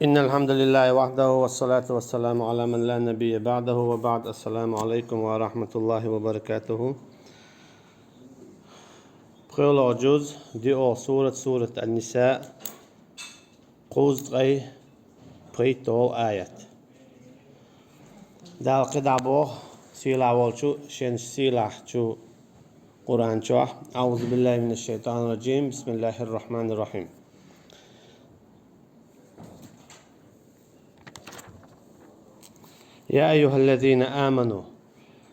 إن الحمد لله وحده والصلاة والسلام على من لا نبي بعده وبعد. السلام عليكم ورحمة الله وبركاته. بخير جزء دي سورة النساء قوز غي بريتول آيات دال قدع بوخ سيلا والشو شين سيلا شو قرآن شو. أعوذ بالله من الشيطان الرجيم. بسم الله الرحمن الرحيم. يا أيها الذين آمنوا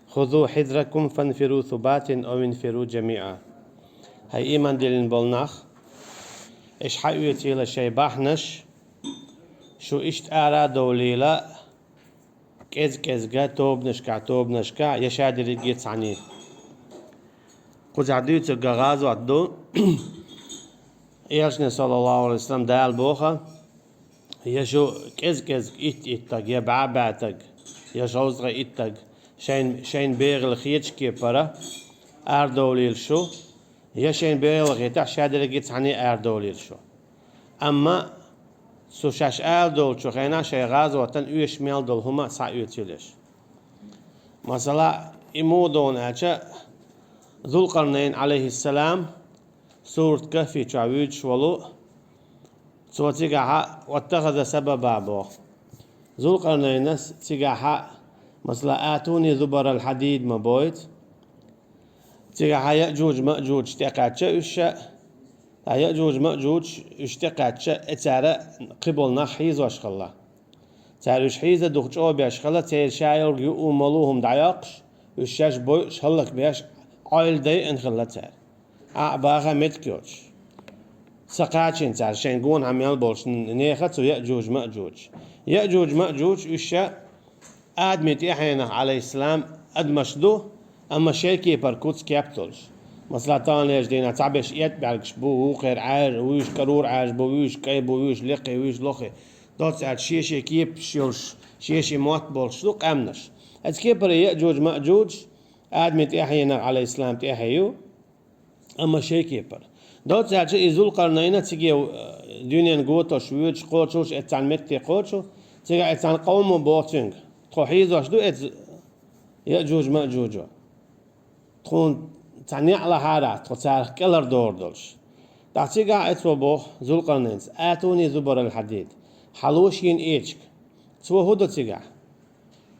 خذوا حذركم فانفروا ثبات أو انفروا جميعا. هاي إيمان دلين بولناخ إيش حيوتي لشي بحنش شو إشت آرا دوليلا كز توب نشكا يشادر جيتس عني قد عديت الغاز وعدو إيشنا صلى الله عليه وسلم دال بوخا يشو كز إتاق يبعباتك يشوزغ إتاق شين بيغل خيتشكي برا أردوليل شو يشين بيغل غيتح شادر جيتس عني أردوليل شو. أما سو شاش أردول شو خينا شي غاز وطن إيش ميل دول هما سايوتيلش مثلا إمودون أجا ذو القرنين عليه السلام سورة كهف تعويد شولو تيجاها واتخذ سببا بو ذو القرنين تيجاها مثلا آتوني زبر الحديد ما بويت تيجاها يأجوج مأجوج تقاتشا إشا يأجوج مأجوج اشتقاتشا اتارا قبلنا حيز واشخلا تاريش حيزة دخجوا بياشخلا تير شايل يؤملوهم دعياقش وشاش بوي شخلك بياش عيل دي انخلا تار أعباها متكيوش سقاتشين تار شنقون عميال بولش نيخت يأجوج مأجوج وشا آدمت إحيانا عليه السلام أدمشدو أما شيكي بركوتس كابتولش مثلا تانيش دينا تعبش يتبعكش بو خير عار ويش كرور عاج بو ويش كيبو ويش لقي ويش لخي دوت ساعد شيشي كيب شيوش شيشي موت بولش لوق أمنش أتكيبر يأجوج مأجوج آدمت إحيانا عليه السلام تيحيو أما شيكيبر دوت ساعد شي ذو القرنين تيجي دنيا نقوتوش ويش قوتوش اتعن متي قوتشو تيجي اتعن قوم بوتينغ تخيزوش دو يأجوج مأجوج تكون تعني على حارات تختار كلر دوردلش تعطيقا اتوبو ذو القرنين آتوني زبر الحديد حلوشين إيشك تو هدو تيقا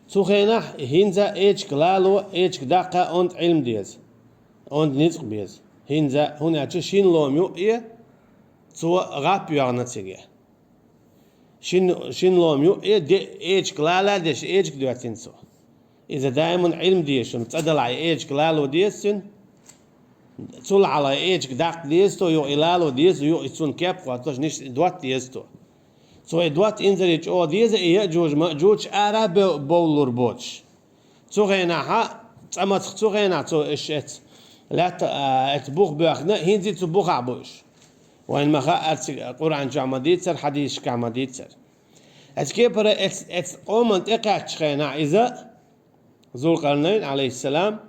تو خينا هينزا إيشك لالو إيشك داقا أنت علم ديز أنت نزق بيز هينزا هنا شين لوم يؤية تو غاب يغنى تيقا شين لوم يؤية دي إيشك لالا ديش إيشك دواتين سو إذا دائما علم ديشن تدل على إيشك لالو ديسن تول على إيش داق ديستو يو إلالو ديستو يو إتسون كاب قاتوش نيش دوات ديستو سو دوات إنزريج أو ديز يأجوج مأجوج آرا بولور بوتش تو غينا ها تأما تو غينا تو إشت لا تبوخ بأخنا هنزي تبوخ عبوش وين ما خا قرآن جامديتر حديث كامديتر أتكبر أت قوم تقعد خينا إذا ذو القرنين عليه السلام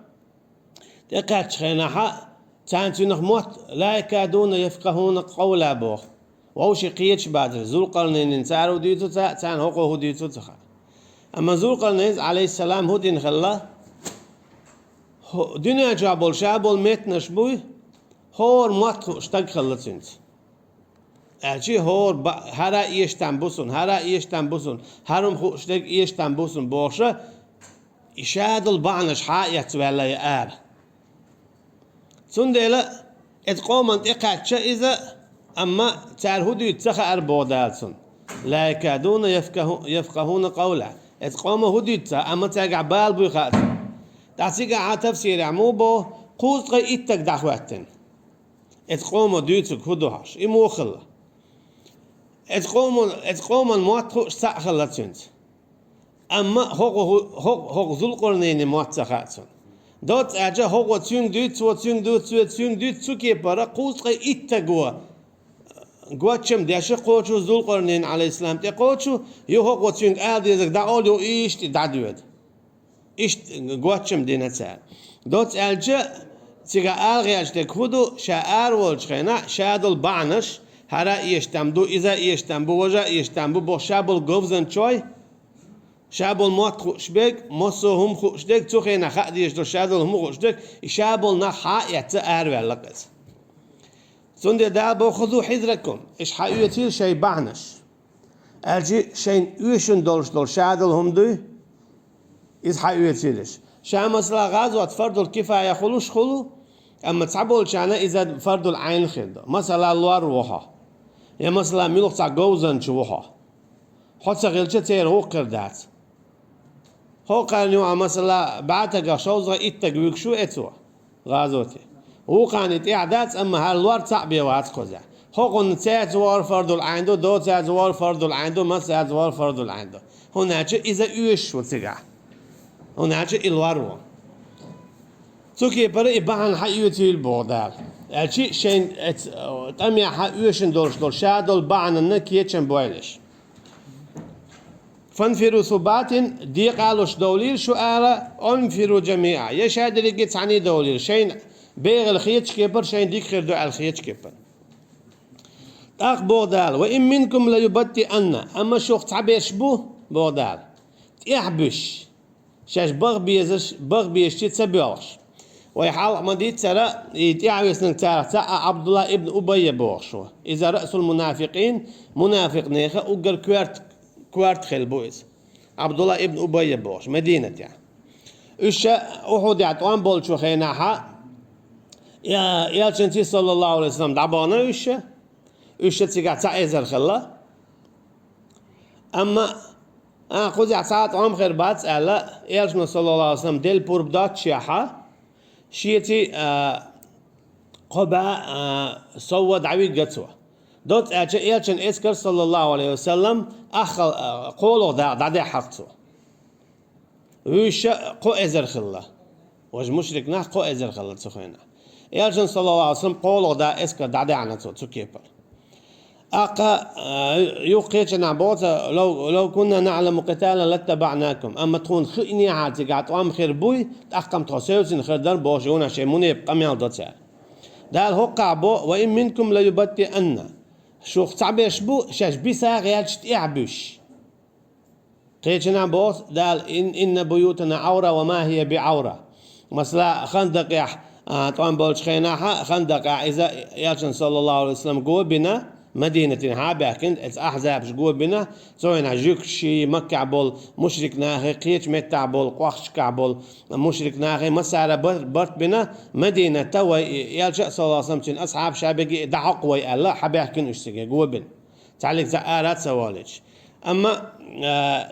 تقعد خينا ها تانتونخ موت لا يكادون يفقهون قولا بوخ ووشي قيتش بادر ذو القرنين انتارو ديتو تان هقو ديتو تخا أما ذو القرنين عليه السلام هو دين خلا دنيا جابول شابول ميت نشبوي هور موت اشتاق خلتنت أجي هور هرا إيشتن بوسون هرم خو اشتاق إيشتن بوسون بوخشة إشاد البعنش حايت ولا يقار سندلا اتقومن إقاتشا إذا أما تعرهدو يتسخى أربودالسون لا يكادون يفقهون قولا اتقوم هدو يتسخى أما تاقع بالبو يخاتن تعطيقا عتفسير عموبو قوزقا إتك دعواتن اتقوم ديوتك هدوهاش إمو خلا اتقوم مواتخو شتاق خلاتسونت أما هو ذو القرنين مواتخاتسون دوت أجا هو تيون دوت سوكي برا قوس قي إتجوا قوتشم داش قوتشو ذو القرنين عليه السلام تقوتشو هو تيون أدي زك دا أولو إيش تدعوت إيش قوتشم دينا تسال دوت أجا تيجا ألغي أجتك هدو شاعر والشخنا شادل بعنش هرا يشتمدو إذا يشتمبو وجا يشتمبو بو شابل قفزن شوي شابل موت خوشبك موسو هم خوشدك تخينا خاديش دو شادل هم خوشدك شابل نحا يتأر واللقز سند دابو خذوا حذركم إيش حيوتيل شيء بعنش أجي شيء يوشن دول شادل هم دو إيش حيوتيلش شا مثلا غزوة فرض الكفاية خلوش خلو أما تعبول شانا إذا فرض العين خد مثلا لوار وها يا مثلا ميلوك تاع جوزن شوها حط سغيل تير هو قردات هو قال نوع مثلا بعتك شوزة إتجوك شو إتوا غازوتي هو كانت إعداد أما هالوار تاع بيوات خزع هو قن تزوار فرض العين دو تزوار فرض العين ما تزوار فرض العين هناك إذا يوش وتجع هناك الوارو توكي بري بان حيوتي البودال الشيء شين تأمي حيوشن دول شادول بان النكيتشن بويلش فانفروا ثبات دي قالوش دوليل شو انفروا جميعا يشهد اللي قلت عني دوليل شين بيغ الخيتش كيبر شين ديك خير دو على الخيتش كيبر اخ بودال وإن منكم ليبتي أن أما شوخ تعبيش بو بودال تيحبش شاش بغ بيشتي تسبيوش ويحاول مديت ترى يتعويس نتاع عبد الله ابن أبي بوشو إذا رأس المنافقين منافق نيخة أقر كوارت خيل بويس عبد الله ابن أبي بوش مدينة يعني إيش أحد يعطوان بولشو خيناها يا شنتي صلى الله عليه وسلم دعبانا إيش تيجا تعيزر خلا أما خذ عصات عم خير بات ألا يالشنا صلى الله عليه وسلم ديل بوربدات شيحة شيتي قبا صود عويد قتوة دوت يالشن إسكر صلى الله عليه وسلم قولوا دا حقتو ويش قو إزر خلا وج مشرك نه قو إزر خلا تسخينا يالشن صلى الله عليه وسلم قولوا دا إسكر دا عنتو تكيبر أقا يوقيتنا بوت لو كنا نعلم قتالا لاتبعناكم أما تكون خيني عاتي قاعد وام خير بوي تأقم تخسيوسين خير در بوشونا شيموني بقميال دوتسار دال هو قابو وإن منكم ليبتي أن شوخ تعبيش بو شاش بيسا غيالش تيعبش قيتنا بوت دال إن بيوتنا عورة وما هي بعورة مثلا خندق يح طبعا بولش خيناها خندق إذا يالشن صلى الله عليه وسلم قوة بنا مدينة هابة كنت أحزاب شجوا بنا سوينا جوكشي مكة عبول مشرك ناهي قيتش متى عبول قوخش كعبول مشرك ناهي مسارة برت بنا مدينة توا يالشأ صلى الله عليه وسلم أصحاب شابقي دعق وي الله حبيه كن أشتكي جوا بنا تعلق زقارات سوالش أما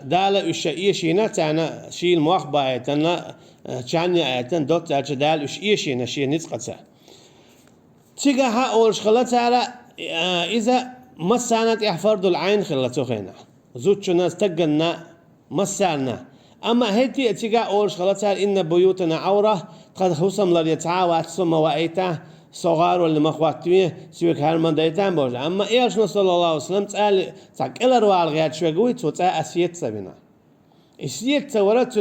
دالة الشيء تانا شيء المخبأ تنا كان يتن دوت دال الشيء شيء نسقطه تيجا أول شغلة على إذا مسانت يحفرد العين خلته خينا زوجنا ناس تجنا مسانا أما هيتي تيجا أول شغلة على إن بيوتنا عورة قد خصم لليتعاوى ثم وأيته صغار ولا مخواتيه سويك هالمن دايتان بوج أما إيش صلى الله عليه وسلم تقال إلا روال غيات شوي قوي تقال أسيت سبنا أسيت سورت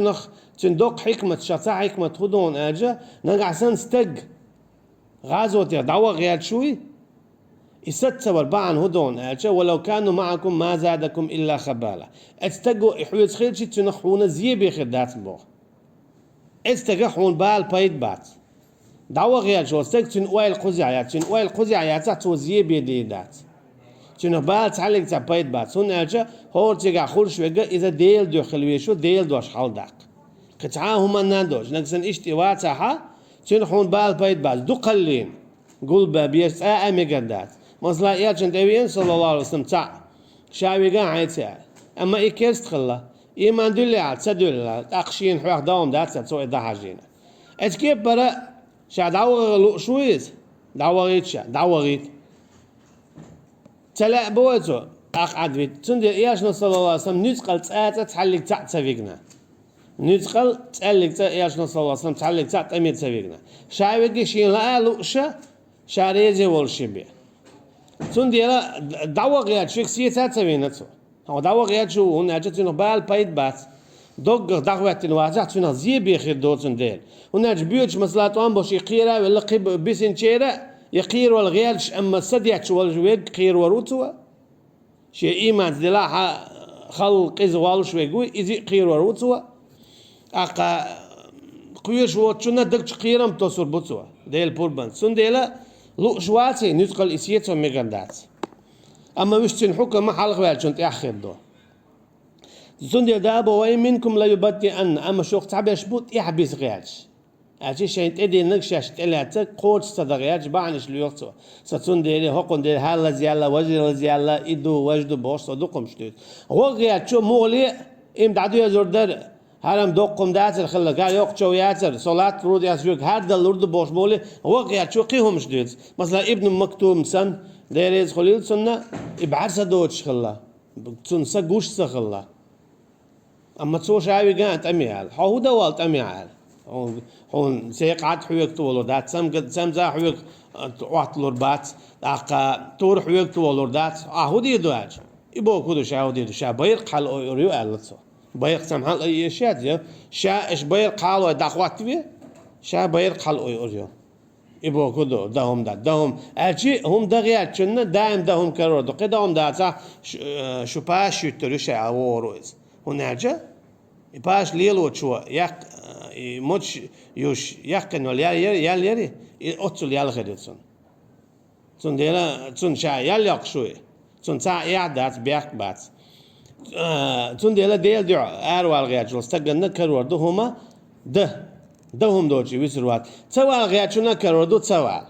تندق حكمة شطاع حكمة خدون أجا نقع سنستج غازوة دعوة غيات شوي يست واربعا هدون أجا ولو كانوا معكم ما زادكم إلا خبالة استجوا إحويت خير شيء تنخون زي بخدات بوه استجحون بال بايد بات دعوة غيات شو استج تنويل قزعيات توزي بيديدات تنبال تعلق تبايد بات سون أجا هور تيجا خورش وجا إذا ديل دو خلويشو ديل دوش حال داق قطعاهم النادوش نقصن اشتواتها تنخون بال بايد بات دو قلين قول بابيس مقدات مثلا يالشن تبين صلى الله عليه وسلم تاع شاوي قاع عيتها أما إيكيست خلا إيمان دلعت سدل تأخشين حوار دوم دات تسوي ده حاجينا أتكيب برا شا دعوة شويز دعوة غيت شا دعوة غيت تلا بوتو أقعد بيت تندي يالشن صلى الله عليه وسلم نتقل تحلق تاع تفيقنا نتقل تحلق يالشن صلى الله عليه وسلم تحلق تاع تأمير تفيقنا شاوي قشين لا لؤشة شاريزي والشبيه تندي لا دعوة غيات شخصية تسوينته هو دعوة غيات شو هنا جتنا بال بايد بات دق دعوة الواجع تنا زي بيخير دوت ندير هنا جبيوش مثلا توان بوشي قيرة ولا قب بيسن شيرة يقير والغيالش أما صديق والجويق قير وروتوا شيء إيمان دلاحة خلق إذ والش ويقوي إذ قير وروتوا أقا قيش واتشنا دلش قيرم تصور بوتوا ديل بوربان سنديلا لو شواتي نتقل إسيتهم ميغاندات أما مش تنحكم ما حلق والشنت أخير دو سنديل دابا وين منكم لا يبدي أن أما شوق تعبيش بوت يحبس غيالش أشي شيء تدي نكشش تلاتة قوت صدقيات بعنش ليوتو ستون ديري هقون دير هلا زيالا وجر زيالا إدو وجدو بوش صدقهم شتيت هو غيات شو مولي إم دعدو يزور در هرم دوقم داتر خلا قال يوق شو ياتر صلاة رود ياسوق هذا اللورد بوش مولي هو غيات شو قيهم شتيت مثلا ابن مكتوم سن ديريز خليل سنة إبعرسة دوتش خلا تنسى قوش سخلا أما تسوش عاوي قانت أميال هو دوالت أميال هون سيقعد حويك تولدات سم زا حويك وقت لوربات أقا تور حويك تولدات هودي دواج يبغى كده شاو دي شا بيرق حال أوريو ألتسو بيرق سمحال أي شيء ديو شا إيش بيرق حال وداقوات بيه شا بيرق حال أوريو يبغى كده دهم أشي هم دغيات شنو دائم دهم كرر دقيقة هم داتا شو باش يترو شا وروز هناجا باش ليلو شو يق موش يوش يقن ولا ياليري أتصل يالخدتون تون ديلا تون شا ياليق شوي تون تا يعدات بيق بات تون ديلا ديل دع أروال غياج استجنا كرودو هما هم دوجي ويسروات سوال غياجنا كرودو سوال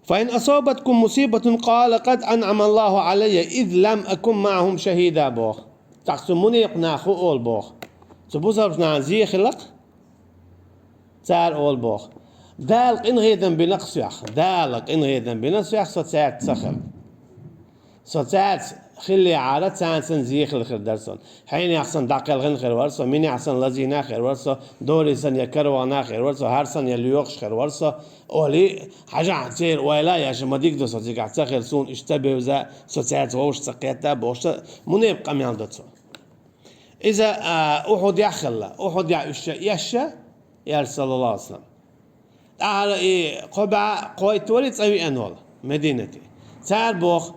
فإن أصابتكم مصيبة قال قد أنعم الله علي إذ لم أكن معهم شهيدا بوخ تقسموني يقناخو أول بوخ تبوزر نازي خلق تار أول بوخ دالك إن غيدن بنقص يخ دالك إن غيدن بنقص يخ ستات سخل ستات خلي عارة تانسن زي خل درسون حين يحسن داقل غن خير ورسو مين يحسن لزينا خير ورسو دوري سن يكروانا خير ورسو هرسن يليوخش خير ورسو أولي حاجة عتير ولا ياش ما ديك دو ستيك عتسخر سون اشتبه وزا ستات ووش سقيتا بوش من يبقى ميان دوتو إذا أحد يخلى أحد يشى يا صلى الله عليه وسلم على قبع قويت ولد أي أنول مدينتي تعال بوخ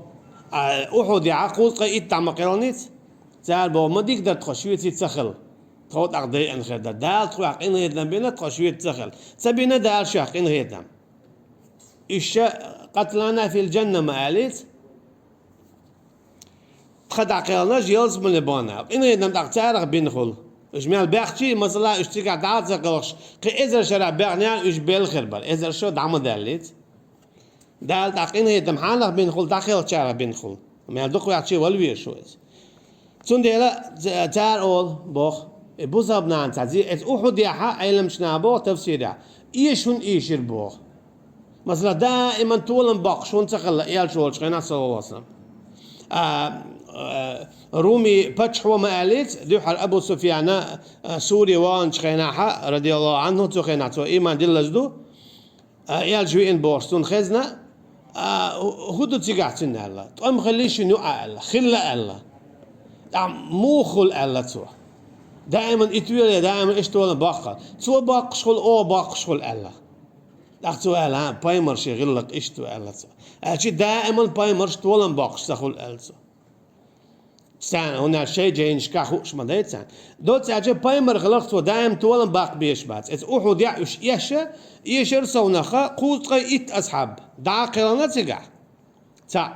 أحد يعقوز قيت تعمقيرانيت تعال بوخ ما ديك در تخشوية تسخل تخوت أقضي أن خدا دال تخوق إن هيدم بينا تخشوية تسخل سبينا دال شاق إن هيدم إيش قتلنا في الجنة ما قالت خدع قيلنا جيلز من لبانا إن هيدم تقتارق بينخل إجمال بيحكي مثلا اشتكى دعات زقلش قي إذا شرع بيعني إيش بالخربر إذا شو دعم دالت دال تقين هيدم حالك بينخل داخل شارع بينخل ما يدق يحكي والوير شو إز تنديلا تار أول بوخ بوزاب نان تعزي أحد يحا علم شنابو تفسيرها إيشون إيشير بوخ مثلا دائما طول باقشون تخلى يال شو الشيخنا صلى الله عليه وسلم رومي بتش هو ما قالت دوحر أبو سفيان سوري وان شيخنا رضي الله عنه تخينا تو إيمان دلزدو يال جوين بورستون خزنا هدو تيجاتين الله تقوم خليش نوع الله خلا الله مو خل الله تو دائما إتويل دائما إيش تقول باقة تو باق شغل أو باق شغل الله أختو الله بايمر شيء غلق إيش تو الله تو أشي دائما بايمر شتولن باق شغل الله تو سان هنا شيء جاي نشكاخوش ما دايت سان دوت أجي بايمر غلق تو دائما تولن باق بيش بات إت أحد يعيش يشر سونخا قوت قيت أصحاب دع قرنا تجع تا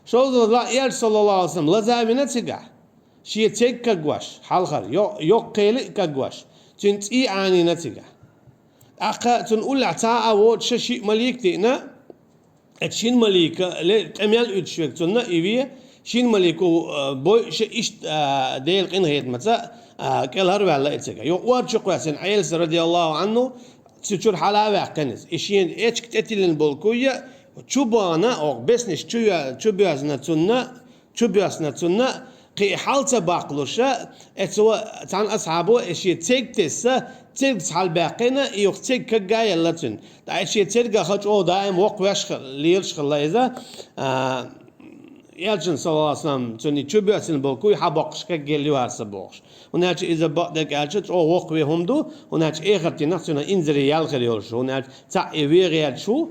شو الله يا صلى الله عليه وسلم لازمنا تجع شيء تيك كجواش حالخر يو قيل كجواش تنتي عني نتجع أقا تنقول عتاء وود شيء مليك تينا تشين مليك لتأمل يتشوك تنا إيوه شين مليكو بوي شيء ديل قين هيد متى كل هرب على إتجع يو وارد شقوسين عيلس رضي الله عنه تشور حلاوة كنز إشين إيش كتيلن بالكوية تشوبانا أو بسنش تشوبياسنا تنا قي حالته باقلوشة اتوا تان أصحابه إشي تيجتسا تيجت حال باقينا يختيج كجاي اللتن دا إشي تيجا خش أو دائم وقوش ليلش خلا إذا يالجن صلى الله عليه وسلم توني تشوبياسن بالكوي حبقش كجيل يوارس بوش هناك إذا بعدك أجت أو وقوي هم دو هناك آخر تناقشنا إنزري يالخير يورش هناك تعيوي غير شو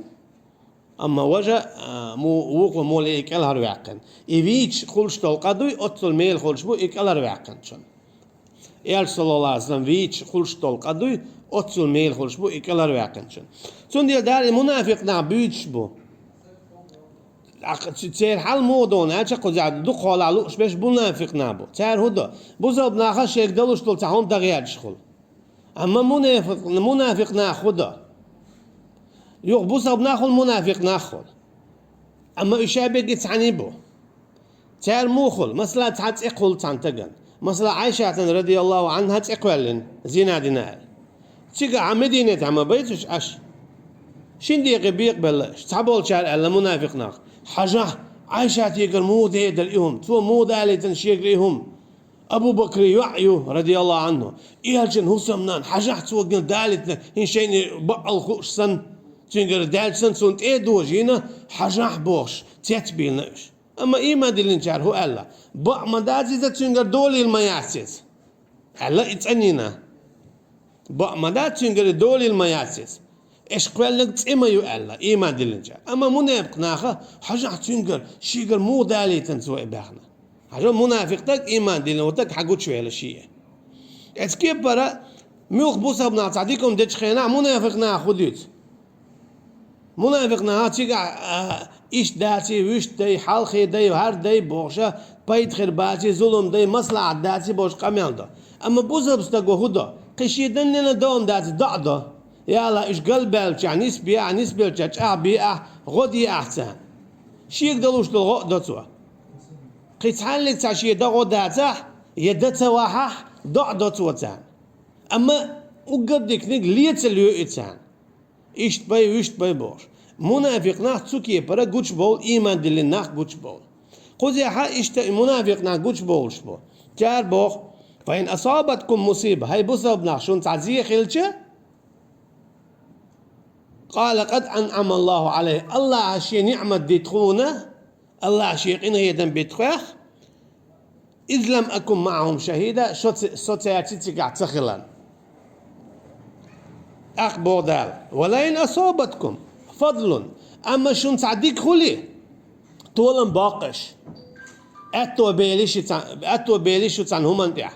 أما وجه مو وقو مول إكل هروعكن إيش خلش تلقدوي أتصل ميل خلش بو إكل هروعكن شن إيش صلى الله عليه وسلم ويش خلش تلقدوي أتصل ميل خلش بو إكل هروعكن شن سون ديال دار المنافق نعبيتش بو تسير حال مودون أشق قزعد دو خال علوش بيش منافق نابو تسير هدا بوزب ناخش شيك دلوش تل تحون تغيير شخل أما منافق ناخده يوق بوزب ناخل منافق ناخل أما إشابة جت عنيبه تسير موخل مثلا تحت إقول تنتجن مثلا عائشة رضي الله عنها تقولن زينة دينار تيجا عمدينة عم بيتش أش شندي قبيق بلش تعبول شار على منافق ناخ حاجة عائشة يقول مو ده اليوم تو مو دالي تنشيق ليهم أبو بكر يعيو رضي الله عنه إيهالجن هو سمنان حاجة توقن دالتنا إن شيء بقى الخوش سن تنقر دال سن سنت إيه دوجينا حاجة بوش تتبيلناش أما إيه ما دلين شار هو ألا بقى ما دازي إذا تنقر دولي المياسيس ألا إتعنينا بقى ما دازي تنقر دولي المياسيس إيش قال لك تسمى يؤلا إيه ما دلين شار أما منافق ناخا حاجة تنقر شيقر مو دالي تنسوي باخنا حاجة منافق تك إيمان دين وتك حقود شوية للشيء. إسكيب برا ميوخ بوسا بنعطيكم دتش خينا منافق ناخديت. منافق نهاتيجا إيش داتي ويش داي حال خي داي وهر داي بوشة بيت خير باتي ظلم داي مصلحة داتي بوش كمال دا. أما بوسا بستقو هدا قشيدن لنا دوم داتي ضعدا. يلا إيش قلبل عنيس بيا عنيس بيلش بيا غدي أحسن. شيك دلوش تلغو دتوا. قيتحلك تعشي دغو داته يدته واحح ضع دوتوتان اما وقدك نك ليت اليوتان ايشت باي ويشت باي بوش منافق ناخ تسوكي برا قوش بول ايمان دل ناخ قوش بول قوزي حا ايشت منافق ناخ قوش بولش بول جار بوخ فإن أصابتكم مصيبة هاي بصب ناخ شون تعزيه خلشه قال قد أنعم الله عليه الله عشي نعمة ديتخونه الله شيقين هيدن بيتخوخ إذ لم أكن معهم شهيدا سوتياتي تقع تخلان أخبر دال ولئن أصابتكم فضل أما شون تعديك خلي طولن باقش أتو بيليشو تان همان ديح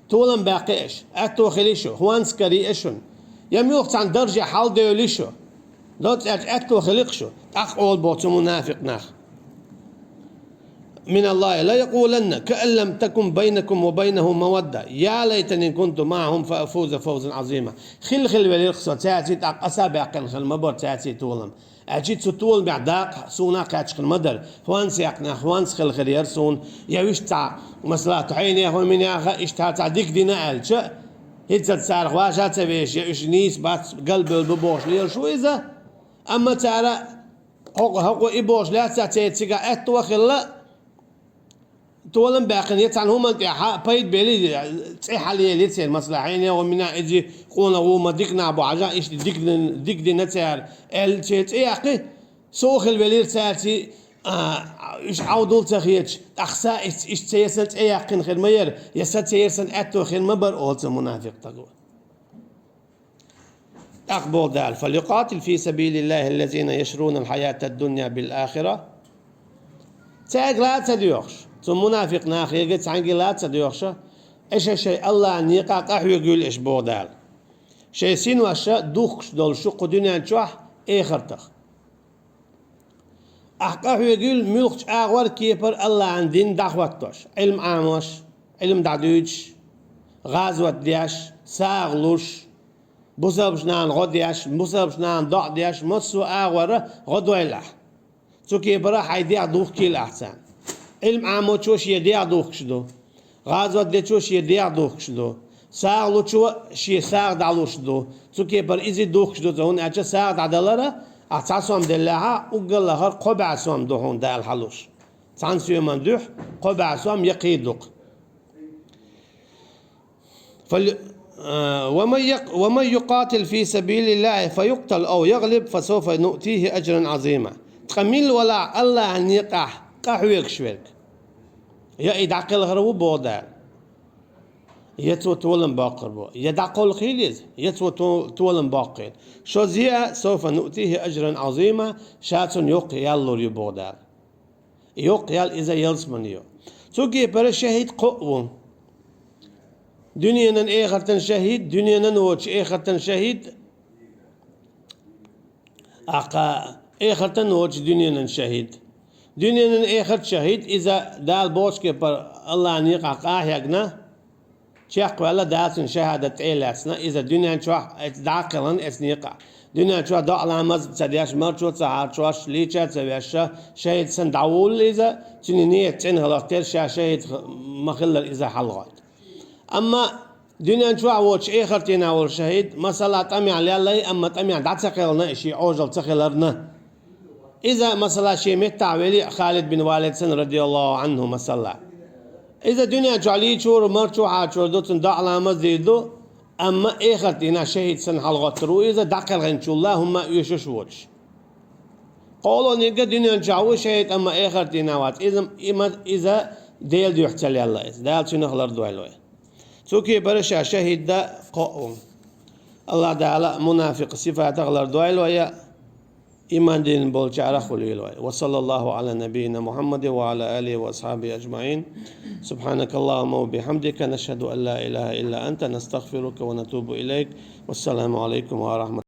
طولن باقش أتو خليشو هوان سكريشون يميوخ تان درجة حال ديوليشو دوت أتو خليقشو أخ أول بوتو منافق ناخ من الله لا يقولن كأن لم تكن بينكم وبينه مودة يا ليتني كنت معهم فأفوز فوزا عظيما خل وليقصى تاتي تاق أسابع خل مبر تاتي تولم أجيت ستول بعداق سونا قاتش المدر هوان سيقنا هوان خل يرسون يويش تاع مثلا تعيني هون من ياخا اشتها تعديك دينا ألش هيت تسارخ واجات بيش يويش نيس بات قلب الببوش ليل شو إذا أما ترى هو إبوش لا تاتي تيجا أتوا خلا تولن باقين يتعن هما بايد بيلي تصيح عليه ليتسير مصلحين يوم منا اجي قونا وما ديكنا ابو عجا ايش ديك دي نتسير ال تيت ايقي سوخل بيلي تساتي ايش عودول تخيتش اخسا ايش تيسنت ايقين خير مير يسات تيسن اتو خير مبر اولت منافق تقول اقبل دال فليقاتل في سبيل الله الذين يشرون الحياة الدنيا بالآخرة تاق لا تديوخش ثم منافق ناخ يقول عنقي لا تديوخش ايش شيء الله ان يقع قحوي يقول ايش بودال شيء سين واشا دوخش دول شق دنيا نشوح اخرتخ احقاحو يقول ملخش اغور كيبر الله عن دين دعوتوش علم عاموش علم دعدوش غازوة دياش ساغلوش بوسبش نان غدياش بوسبش نان ضع دياش مصو اغور غدويلح تو كيبر حيديع دوخ كيل احسن علم عامو تشوش يديع دوخ شدو غازوة دي تشوش يديع دوخ شدو ساغلو تشو شي ساغ دعلوش دو تو كيبر ايزي دوخ شدو تهون اجا ساغ دعدلره أتصام دلها وقال لها قبع سوام دهون دا الحلوش تانسيو من دوح قبع سوام يقيدك ومن يقاتل في سبيل الله فيقتل أو يغلب فسوف نؤتيه أجرا عظيما تقميل ولا الله أن يقع قحويك شويك يا إدعق الغرو بودال يتو تولن باقر بو يدع قول خيليز يتو تولن باقر شو زيا سوف نؤتيه أجرا عظيما شاتون يوق يالو يبودار يوق يال إذا يلسمنيو توكي برا شهيد قوون دنيا آخرة شهيد دنيا نوتش آخرة شهيد أقا آخرة نوتش دنيا شهيد دنيا آخر شهيد إذا دال بوشكي بر الله نيقع قاهيقنا شاق ولا داتن شهادة إيلاسنا إذا دنيا شوح داقلا إسنيقع دنيا شوح دعلا مز تدياش مرشو تسعار شوش ليشا تسويشا شهيد سندعول إذا تنينية تنه الاختير شهيد مخلل إذا حلغات أما دنيا شوح وش آخر تناول شهيد مثلا تمي على الله أما تمي دع تقلنا إشي عوجل تقلرنا إذا مثلا شيء متعولي خالد بن والد سن رضي الله عنه مثلا إذا دنيا جعلي شور مرشو عاشور دوتن دعلا مزيدو أما آخر تنا شهيد سن حلغترو إذا دقل غنشو الله هم يشوش قولوا نيجا دنيا جعو شهيد أما آخر تنا وات إذا ديل دو يحتلي الله ديل تنخلر دوالوه توكي برشا شهيد دا قوم الله تعالى منافق صفات غلر دوالوه إيمان دين بولجارة خليل وصلى الله على نبينا محمد وعلى آله وأصحابه أجمعين سبحانك اللهم وبحمدك نشهد أن لا إله إلا أنت نستغفرك ونتوب إليك والسلام عليكم ورحمة الله